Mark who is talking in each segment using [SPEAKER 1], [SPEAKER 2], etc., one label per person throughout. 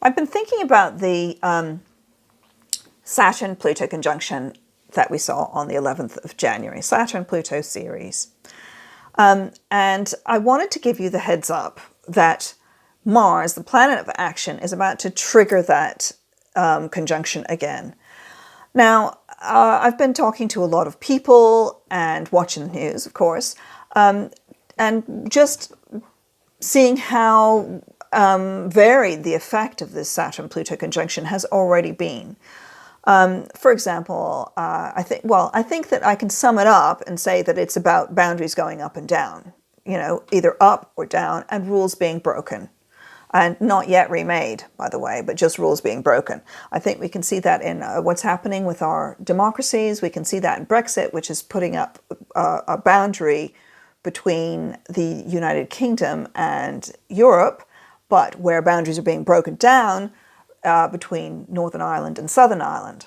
[SPEAKER 1] I've been thinking about the Saturn-Pluto conjunction that we saw on the 11th of January, Saturn-Pluto series. And I wanted to give you the heads up that Mars, the planet of action, is about to trigger that conjunction again. Now, I've been talking to a lot of people and watching the news, of course, and just seeing how varied the effect of this Saturn-Pluto conjunction has already been. For example, I think that I can sum it up and say that it's about boundaries going up and down, either up or down, and rules being broken. And not yet remade, by the way, but just rules being broken. I think we can see that in what's happening with our democracies. We can see that in Brexit, which is putting up a boundary between the United Kingdom and Europe, but where boundaries are being broken down between Northern Ireland and Southern Ireland.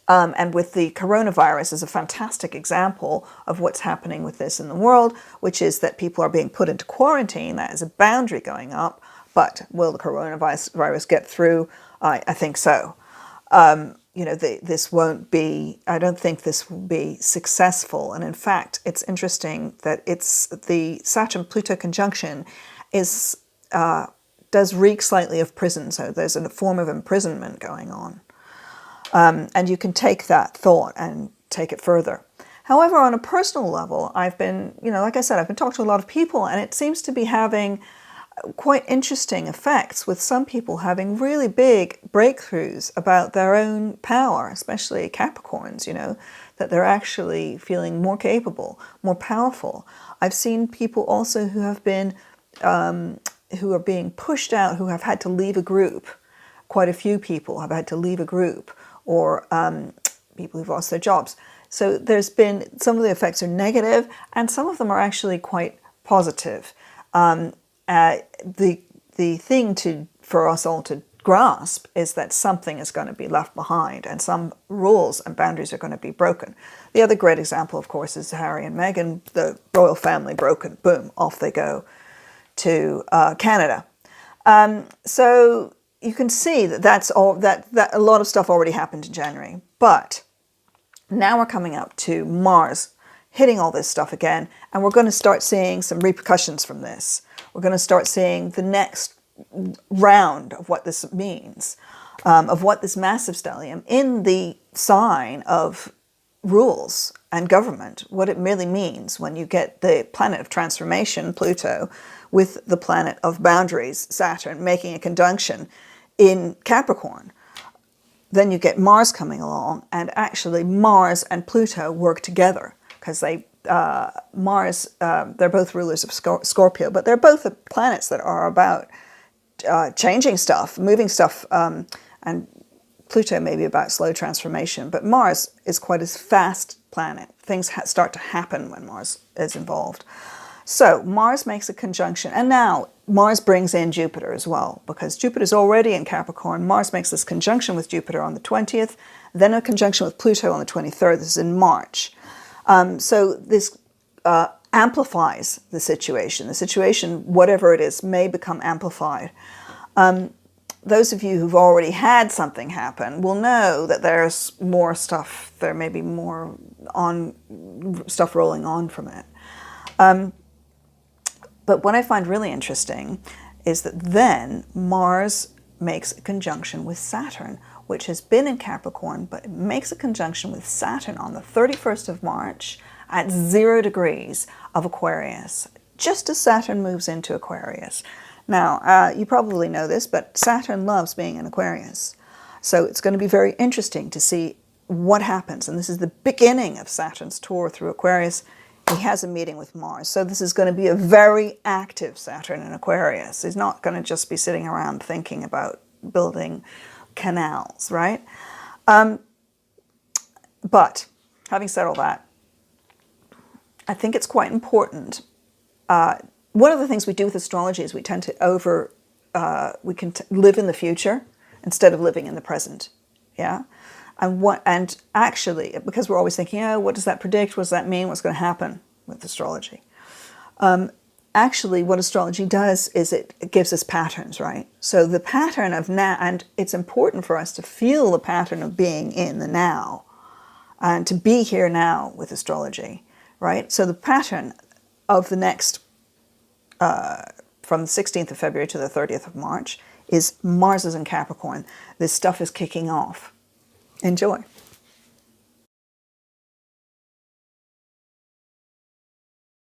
[SPEAKER 1] And with the coronavirus is a fantastic example of what's happening with this in the world, which is that people are being put into quarantine. That is a boundary going up, but will the coronavirus get through? I think so. This won't be, I don't think this will be successful. And in fact, it's interesting that it's the Saturn-Pluto conjunction does reek slightly of prison. So there's a form of imprisonment going on. And you can take that thought and take it further. However, on a personal level, I've been, like I said, I've been talking to a lot of people, and it seems to be having quite interesting effects, with some people having really big breakthroughs about their own power, especially Capricorns, that they're actually feeling more capable, more powerful. I've seen people also who have been, who are being pushed out, who have had to leave a group. Quite a few people have had to leave a group, or people who've lost their jobs. So there's been, some of the effects are negative, and some of them are actually quite positive. The thing for us all to grasp is that something is going to be left behind, and some rules and boundaries are going to be broken. The other great example, of course, is Harry and Meghan, the royal family broken. Boom, off they go to Canada. So you can see that a lot of stuff already happened in January, but now we're coming up to Mars hitting all this stuff again, and we're going to start seeing some repercussions from this. We're going to start seeing the next round of what this means, of what this massive stellium in the sign of rules and government, what it really means when you get the planet of transformation, Pluto, with the planet of boundaries, Saturn, making a conjunction in Capricorn. Then you get Mars coming along, and actually Mars and Pluto work together, because Mars, they're both rulers of Scorpio, but they're both planets that are about changing stuff, moving stuff, and Pluto may be about slow transformation, but Mars is quite a fast planet. Things start to happen when Mars is involved. So Mars makes a conjunction, and now Mars brings in Jupiter as well, because Jupiter's already in Capricorn. Mars makes this conjunction with Jupiter on the 20th, then a conjunction with Pluto on the 23rd. This is in March. So this amplifies the situation. The situation, whatever it is, may become amplified. Those of you who've already had something happen will know that there's more stuff, there may be more stuff rolling on from it. But what I find really interesting is that then Mars makes a conjunction with Saturn, which has been in Capricorn, but it makes a conjunction with Saturn on the 31st of March at 0 degrees of Aquarius, just as Saturn moves into Aquarius. Now, you probably know this, but Saturn loves being in Aquarius. So it's going to be very interesting to see what happens. And this is the beginning of Saturn's tour through Aquarius. He has a meeting with Mars. So this is going to be a very active Saturn in Aquarius. He's not going to just be sitting around thinking about building canals, right? But having said all that, I think it's quite important. One of the things we do with astrology is we tend to live in the future instead of living in the present. Yeah. And actually, because we're always thinking, oh, what does that predict? What does that mean? What's going to happen with astrology? actually what astrology does is it gives us patterns, right? So the pattern of now, and it's important for us to feel the pattern of being in the now and to be here now with astrology, right? So the pattern of the next, from the 16th of February to the 30th of March, is Mars is in Capricorn. This stuff is kicking off. Enjoy.